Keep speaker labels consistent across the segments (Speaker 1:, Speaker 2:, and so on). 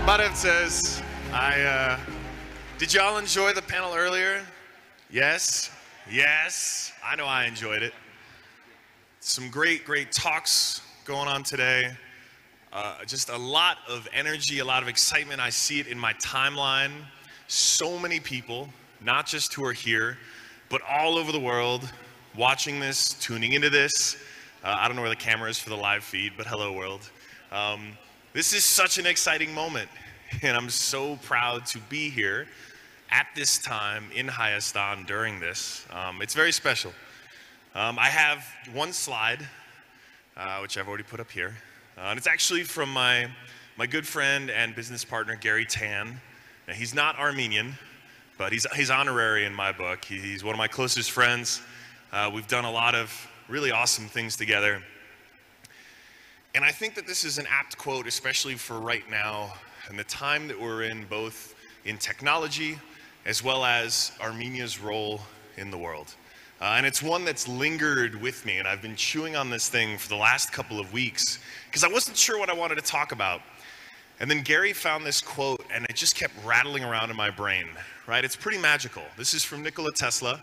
Speaker 1: Marev says, did y'all enjoy the panel earlier? Yes? Yes. I know I enjoyed it. Some great talks going on today. Just a lot of energy, a lot of excitement. I see it in my timeline. So many people, not just who are here, but all over the world, watching this, tuning into this. I don't know where the camera is for the live feed, but hello world. This is such an exciting moment, and I'm so proud to be here at this time in Hayastan during this. It's very special. I have one slide, which I've already put up here, and it's actually from my good friend and business partner, Gary Tan. Now, he's not Armenian, but he's honorary in my book. He's one of my closest friends. We've done a lot of really awesome things together. And I think that this is an apt quote, especially for right now and the time that we're in, both in technology as well as Armenia's role in the world. And it's one that's lingered with me, and I've been chewing on this thing for the last couple of weeks because I wasn't sure what I wanted to talk about. And then Gary found this quote, and it just kept rattling around in my brain, right? It's pretty magical. This is from Nikola Tesla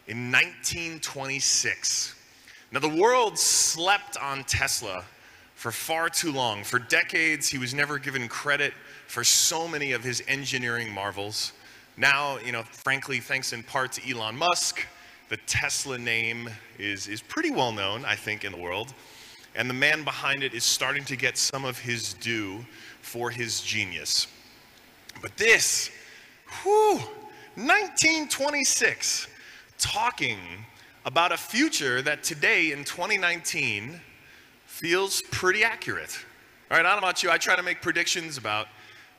Speaker 1: in 1926. Now, the world slept on Tesla for far too long. For decades, he was never given credit for so many of his engineering marvels. Now, frankly, thanks in part to Elon Musk, the Tesla name is pretty well known, I think, in the world. And the man behind it is starting to get some of his due for his genius. But this, 1926, talking about a future that today in 2019 feels pretty accurate. All right, I don't know about you, I try to make predictions about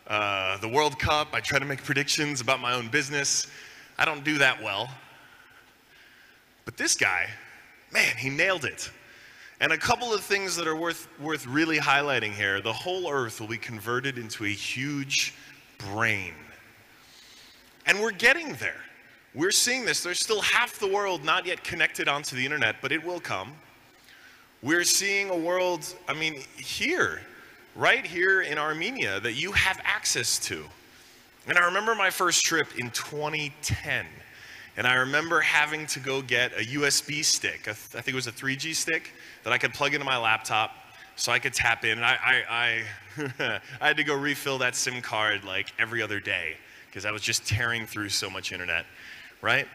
Speaker 1: the World Cup. I try to make predictions about my own business. I don't do that well. But this guy, man, he nailed it. And a couple of things that are worth really highlighting here. The whole earth will be converted into a huge brain. And we're getting there. We're seeing this. There's still half the world not yet connected onto the internet, but it will come. We're seeing a world, here, right here in Armenia, that you have access to. And I remember my first trip in 2010, and I remember having to go get a USB stick, I think it was a 3G stick, that I could plug into my laptop so I could tap in. And I had to go refill that SIM card like every other day because I was just tearing through so much internet, right?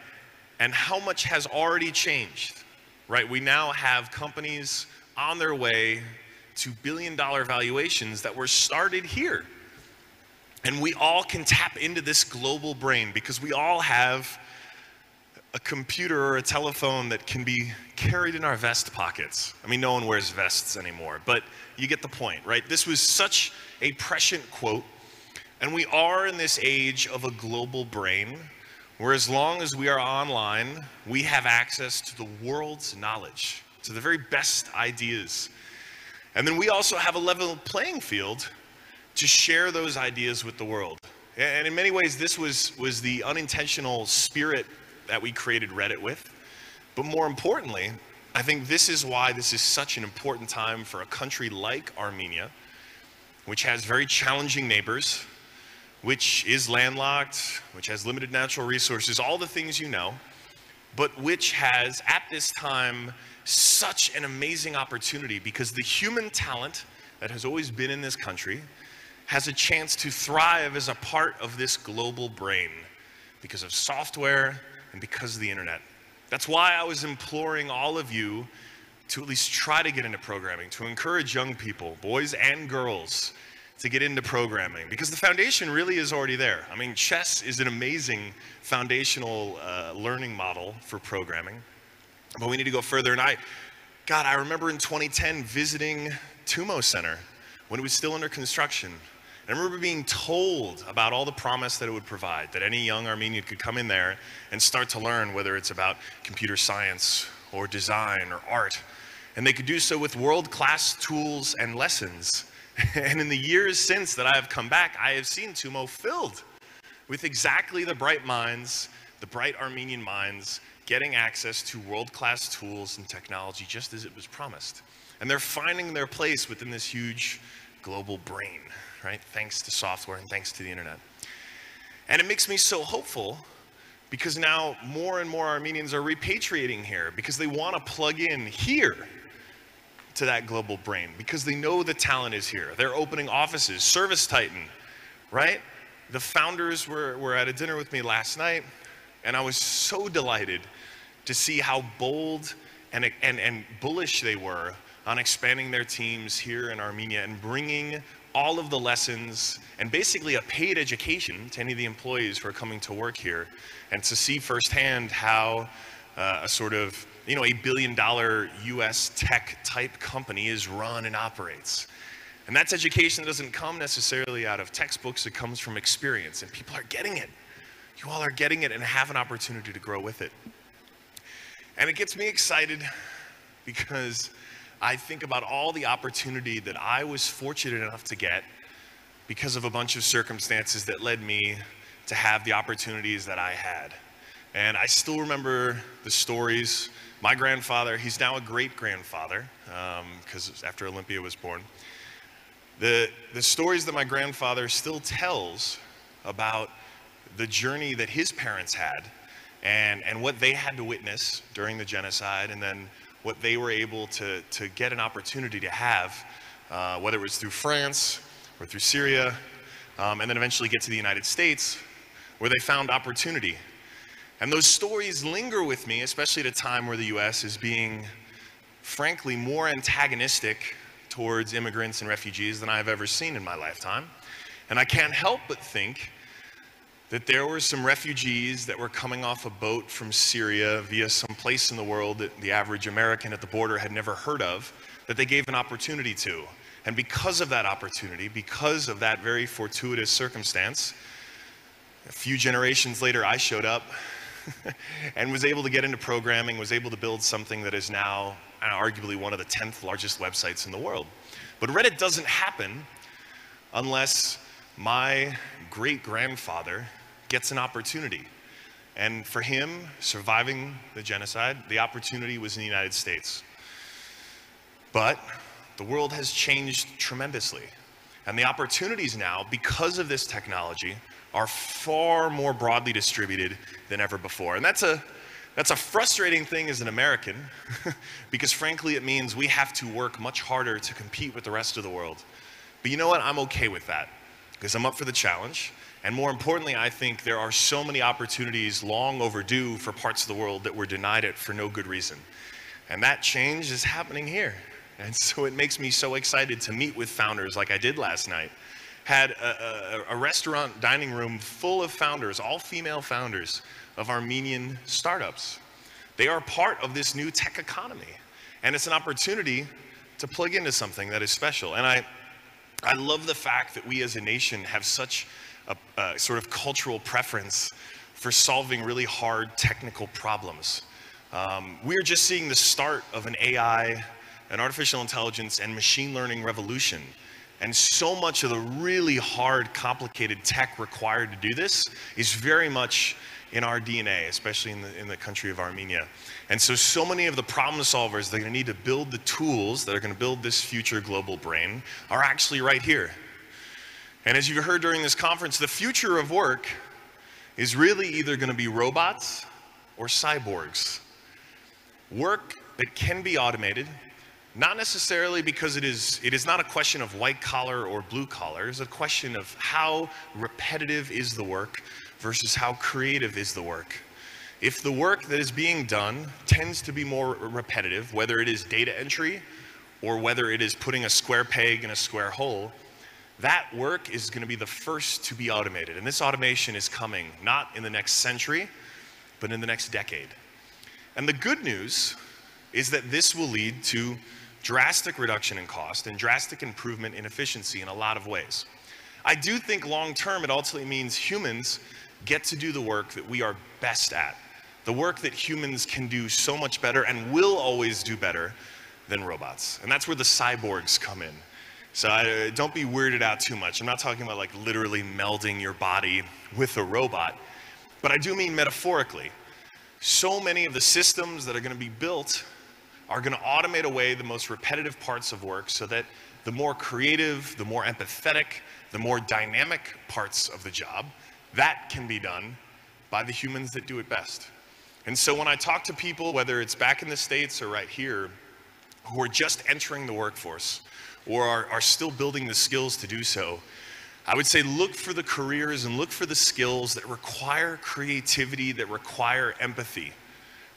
Speaker 1: And how much has already changed? Right, we now have companies on their way to billion-dollar valuations that were started here. And we all can tap into this global brain because we all have a computer or a telephone that can be carried in our vest pockets. No one wears vests anymore, but you get the point, right? This was such a prescient quote, and we are in this age of a global brain where as long as we are online, we have access to the world's knowledge, to the very best ideas. And then we also have a level playing field to share those ideas with the world. And in many ways, this was the unintentional spirit that we created Reddit with. But more importantly, I think this is why this is such an important time for a country like Armenia, which has very challenging neighbors, which is landlocked, which has limited natural resources, all the things you know, but which has, at this time, such an amazing opportunity because the human talent that has always been in this country has a chance to thrive as a part of this global brain because of software and because of the internet. That's why I was imploring all of you to at least try to get into programming, to encourage young people, boys and girls, to get into programming, because the foundation really is already there. Chess is an amazing foundational learning model for programming, but we need to go further. And I remember in 2010 visiting Tumo Center when it was still under construction. And I remember being told about all the promise that it would provide, that any young Armenian could come in there and start to learn, whether it's about computer science or design or art. And they could do so with world-class tools and lessons. And in the years since that I have come back, I have seen Tumo filled with exactly the bright minds, the bright Armenian minds, getting access to world-class tools and technology just as it was promised. And they're finding their place within this huge global brain, right? Thanks to software and thanks to the internet. And it makes me so hopeful because now more and more Armenians are repatriating here because they want to plug in here to that global brain because they know the talent is here. They're opening offices, Service Titan, right? The founders were at a dinner with me last night, and I was so delighted to see how bold and bullish they were on expanding their teams here in Armenia and bringing all of the lessons and basically a paid education to any of the employees who are coming to work here, and to see firsthand how a sort of, you know, $1 billion US tech type company is run and operates. And that's education that doesn't come necessarily out of textbooks, it comes from experience, and people are getting it. You all are getting it and have an opportunity to grow with it. And it gets me excited because I think about all the opportunity that I was fortunate enough to get because of a bunch of circumstances that led me to have the opportunities that I had. And I still remember the stories. My grandfather, he's now a great-grandfather, because after Olympia was born. The stories that my grandfather still tells about the journey that his parents had and what they had to witness during the genocide, and then what they were able to get an opportunity to have, whether it was through France or through Syria, and then eventually get to the United States, where they found opportunity. And those stories linger with me, especially at a time where the US is being, frankly, more antagonistic towards immigrants and refugees than I've ever seen in my lifetime. And I can't help but think that there were some refugees that were coming off a boat from Syria via some place in the world that the average American at the border had never heard of, that they gave an opportunity to. And because of that opportunity, because of that very fortuitous circumstance, a few generations later I showed up and was able to get into programming, was able to build something that is now arguably one of the 10th largest websites in the world. But Reddit doesn't happen unless my great-grandfather gets an opportunity. And for him, surviving the genocide, the opportunity was in the United States. But the world has changed tremendously. And the opportunities now, because of this technology, are far more broadly distributed than ever before. And that's a frustrating thing as an American, because frankly, it means we have to work much harder to compete with the rest of the world. But you know what? I'm okay with that, because I'm up for the challenge. And more importantly, I think there are so many opportunities long overdue for parts of the world that were denied it for no good reason. And that change is happening here. And so it makes me so excited to meet with founders like I did last night. Had a restaurant dining room full of founders, all female founders of Armenian startups. They are part of this new tech economy. And it's an opportunity to plug into something that is special. And I love the fact that we as a nation have such a sort of cultural preference for solving really hard technical problems. We're just seeing the start of an AI, an artificial intelligence and machine learning revolution. And so much of the really hard, complicated tech required to do this is very much in our DNA, especially in the country of Armenia. And so many of the problem solvers that are going to need to build the tools that are going to build this future global brain are actually right here. And as you heard during this conference, the future of work is really either going to be robots or cyborgs. Work that can be automated, not necessarily because it is not a question of white collar or blue collar. It's a question of how repetitive is the work versus how creative is the work. If the work that is being done tends to be more repetitive, whether it is data entry or whether it is putting a square peg in a square hole, that work is going to be the first to be automated. And this automation is coming not in the next century, but in the next decade. And the good news is that this will lead to drastic reduction in cost and drastic improvement in efficiency in a lot of ways. I do think long term it ultimately means humans get to do the work that we are best at, the work that humans can do so much better and will always do better than robots. And that's where the cyborgs come in. So don't be weirded out too much. I'm not talking about like literally melding your body with a robot, but I do mean metaphorically. So many of the systems that are going to be built are going to automate away the most repetitive parts of work so that the more creative, the more empathetic, the more dynamic parts of the job, that can be done by the humans that do it best. And so when I talk to people, whether it's back in the States or right here, who are just entering the workforce or are still building the skills to do so, I would say look for the careers and look for the skills that require creativity, that require empathy,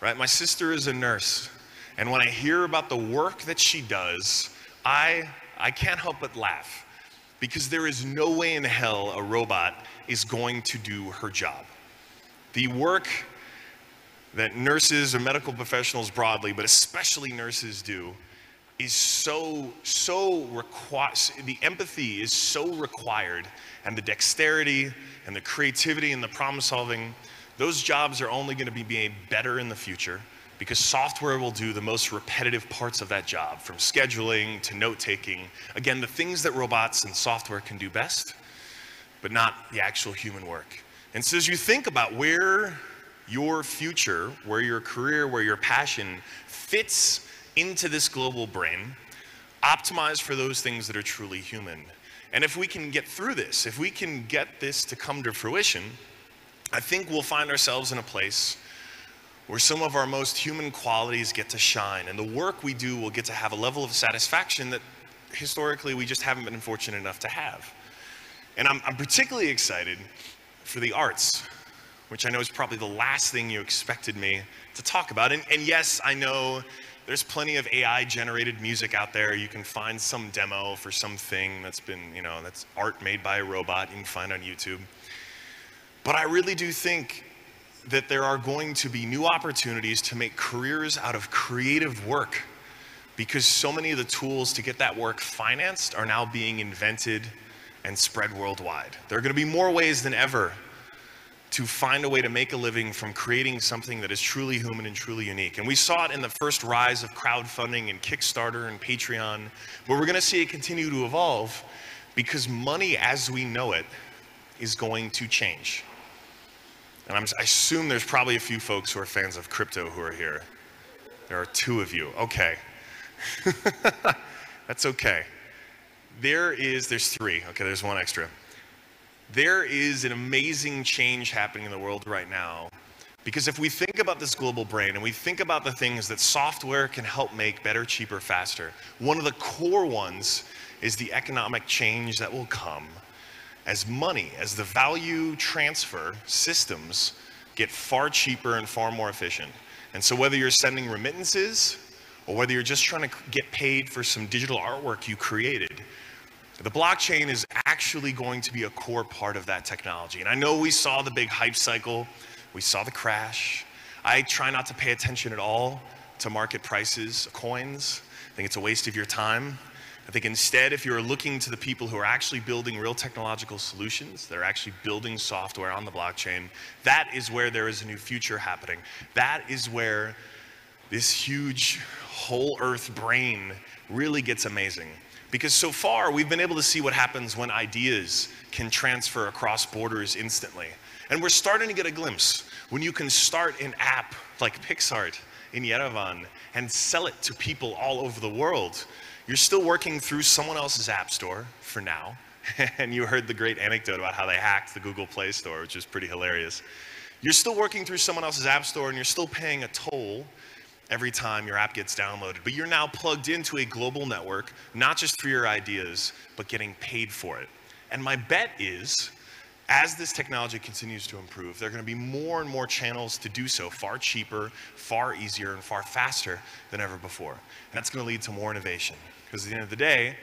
Speaker 1: right? My sister is a nurse, and when I hear about the work that she does, I can't help but laugh, because there is no way in hell a robot is going to do her job. The work that nurses or medical professionals broadly, but especially nurses do, is the empathy is so required, and the dexterity and the creativity and the problem solving, those jobs are only going to be made better in the future because software will do the most repetitive parts of that job, from scheduling to note-taking. Again, the things that robots and software can do best, but not the actual human work. And so as you think about where your future, where your career, where your passion fits into this global brain, optimize for those things that are truly human. And if we can get through this, if we can get this to come to fruition, I think we'll find ourselves in a place where some of our most human qualities get to shine, and the work we do will get to have a level of satisfaction that historically we just haven't been fortunate enough to have. And I'm particularly excited for the arts, which I know is probably the last thing you expected me to talk about. And yes, I know there's plenty of AI-generated music out there. You can find some demo for something that's been, that's art made by a robot you can find on YouTube. But I really do think that there are going to be new opportunities to make careers out of creative work, because so many of the tools to get that work financed are now being invented and spread worldwide. There are going to be more ways than ever to find a way to make a living from creating something that is truly human and truly unique. And we saw it in the first rise of crowdfunding and Kickstarter and Patreon, but we're going to see it continue to evolve because money as we know it is going to change. And I assume there's probably a few folks who are fans of crypto who are here. There are 2 of you. Okay. That's okay. There's 3. Okay, there's 1 extra. There is an amazing change happening in the world right now, because if we think about this global brain and we think about the things that software can help make better, cheaper, faster, one of the core ones is the economic change that will come as money, as the value transfer systems get far cheaper and far more efficient. And so whether you're sending remittances or whether you're just trying to get paid for some digital artwork you created, the blockchain is actually going to be a core part of that technology. And I know we saw the big hype cycle, we saw the crash. I try not to pay attention at all to market prices of coins. I think it's a waste of your time. I think instead, if you're looking to the people who are actually building real technological solutions, that are actually building software on the blockchain, that is where there is a new future happening. That is where this huge whole earth brain really gets amazing. Because so far, we've been able to see what happens when ideas can transfer across borders instantly. And we're starting to get a glimpse when you can start an app like PixArt in Yerevan and sell it to people all over the world. You're still working through someone else's app store for now. And you heard the great anecdote about how they hacked the Google Play Store, which is pretty hilarious. You're still working through someone else's app store and you're still paying a toll every time your app gets downloaded. But you're now plugged into a global network, not just for your ideas, but getting paid for it. And my bet is, as this technology continues to improve, there are going to be more and more channels to do so, far cheaper, far easier, and far faster than ever before. And that's going to lead to more innovation. Because at the end of the day,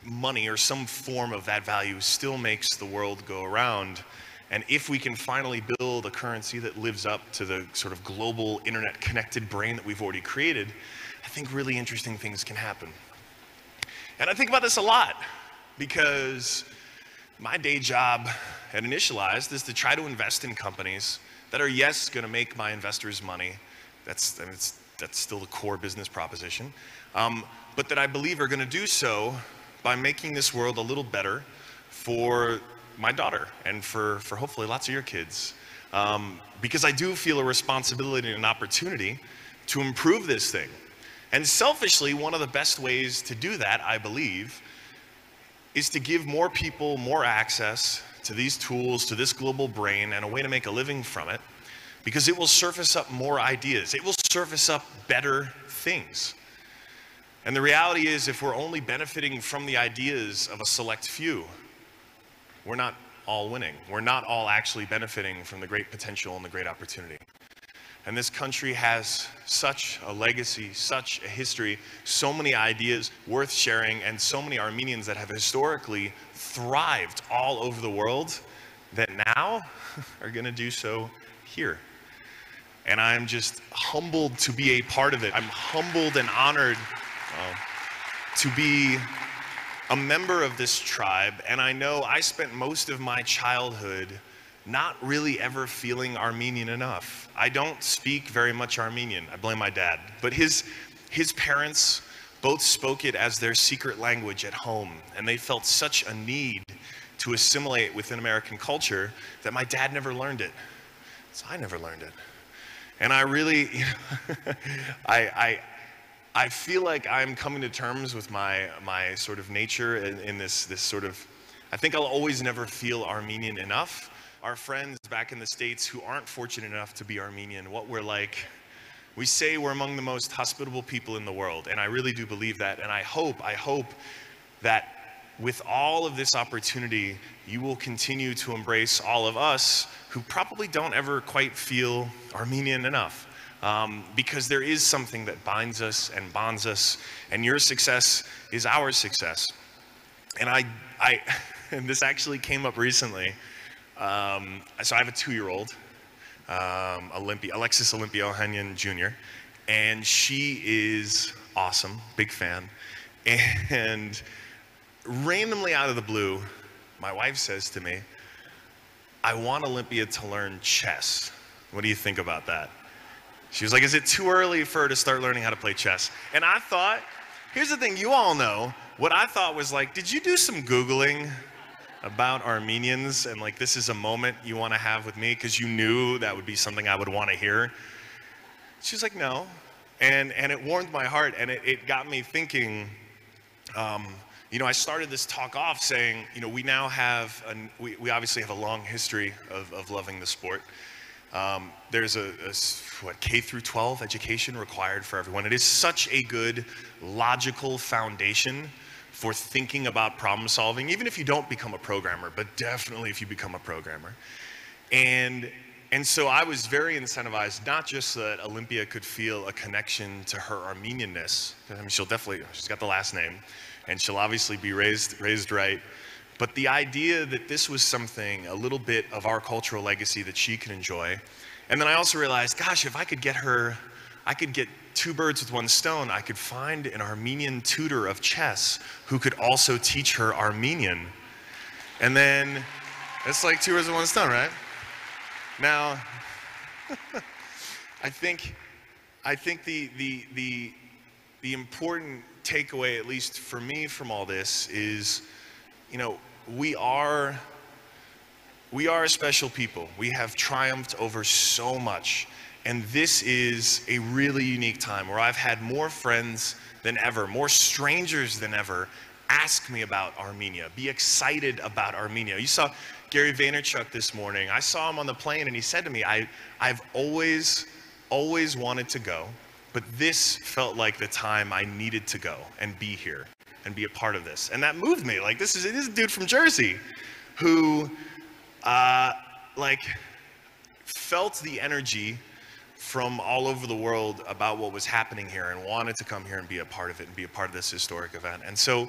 Speaker 1: money or some form of that value still makes the world go around. And if we can finally build a currency that lives up to the sort of global internet connected brain that we've already created, I think really interesting things can happen. And I think about this a lot because my day job at Initialized is to try to invest in companies that are, yes, going to make my investors money. That's still the core business proposition. But that I believe are going to do so by making this world a little better for my daughter and for hopefully lots of your kids. Because I do feel a responsibility and an opportunity to improve this thing. And selfishly, one of the best ways to do that, I believe, is to give more people more access to these tools, to this global brain, and a way to make a living from it, because it will surface up more ideas. It will surface up better things. And the reality is, if we're only benefiting from the ideas of a select few, we're not all winning. We're not all actually benefiting from the great potential and the great opportunity. And this country has such a legacy, such a history, so many ideas worth sharing, and so many Armenians that have historically thrived all over the world that now are going to do so here. And I'm just humbled to be a part of it. I'm humbled and honored to be a member of this tribe. And I know I spent most of my childhood not really ever feeling Armenian enough. I don't speak very much Armenian. I blame my dad. But his parents both spoke it as their secret language at home. And they felt such a need to assimilate within American culture that my dad never learned it. So I never learned it. And I really, I feel like I'm coming to terms with my sort of nature in this sort of, I think I'll always never feel Armenian enough. Our friends back in the States who aren't fortunate enough to be Armenian, what we're like, we say we're among the most hospitable people in the world, and I really do believe that, and I hope that with all of this opportunity, you will continue to embrace all of us who probably don't ever quite feel Armenian enough, because there is something that binds us and bonds us, and your success is our success. And and this actually came up recently. So I have a 2-year-old, Alexis Ohanian Jr., and she is awesome, big fan. And randomly out of the blue, my wife says to me, I want Olympia to learn chess. What do you think about that? She was like, is it too early for her to start learning how to play chess? And I thought, here's the thing, you all know, what I thought was like, did you do some Googling about Armenians, and like this is a moment you want to have with me because you knew that would be something I would want to hear? She was like, no. And it warmed my heart, and it got me thinking. You know, I started this talk off saying, you know, we now have, we obviously have a long history of loving the sport. There's a K through 12 education required for everyone. It is such a good, logical foundation for thinking about problem solving, even if you don't become a programmer, but definitely if you become a programmer. And so I was very incentivized, not just so that Olympia could feel a connection to her Armenianness. I mean, she's got the last name, and she'll obviously be raised right. But the idea that this was something, a little bit of our cultural legacy that she can enjoy. And then I also realized, gosh, if I could get her, I could get 2 birds with 1 stone. I could find an Armenian tutor of chess who could also teach her Armenian. And then it's like 2 birds with 1 stone, right? Now, I think the important takeaway, at least for me, from all this is, you know, we are a special people. We have triumphed over so much. And this is a really unique time where I've had more friends than ever, more strangers than ever, ask me about Armenia, be excited about Armenia. You saw Gary Vaynerchuk this morning. I saw him on the plane, and he said to me, I've always wanted to go, but this felt like the time I needed to go and be here and be a part of this. And that moved me. Like, this is a dude from Jersey who like felt the energy from all over the world about what was happening here and wanted to come here and be a part of it and be a part of this historic event. And so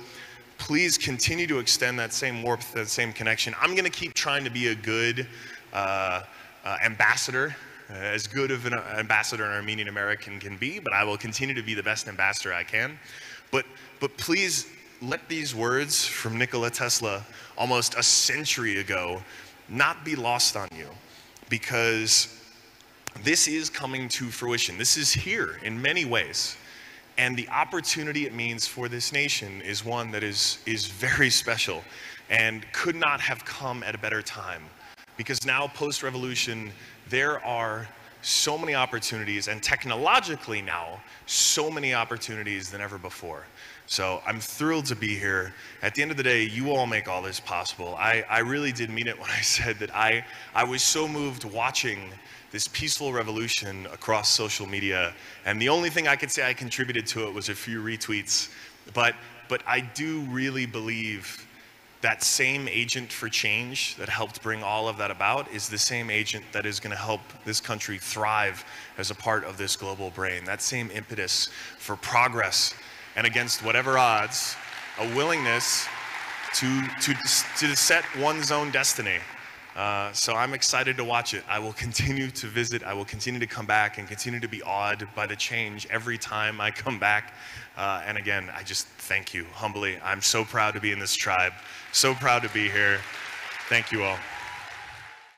Speaker 1: please continue to extend that same warmth, that same connection. I'm going to keep trying to be a good ambassador, as good of an ambassador an Armenian American can be, but I will continue to be the best ambassador I can. But please let these words from Nikola Tesla almost a century ago not be lost on you, because this is coming to fruition. This is here in many ways. And the opportunity it means for this nation is one that is very special and could not have come at a better time. Because now, post-revolution, there are so many opportunities, and technologically now, so many opportunities than ever before. So I'm thrilled to be here. At the end of the day, you all make all this possible. I really did mean it when I said that I was so moved watching this peaceful revolution across social media, and the only thing I could say I contributed to it was a few retweets. But I do really believe that same agent for change that helped bring all of that about is the same agent that is going to help this country thrive as a part of this global brain. That same impetus for progress and against whatever odds, a willingness to set one's own destiny. So I'm excited to watch it. I will continue to visit. I will continue to come back and continue to be awed by the change every time I come back. And again, I just thank you humbly. I'm so proud to be in this tribe. So proud to be here. Thank you all.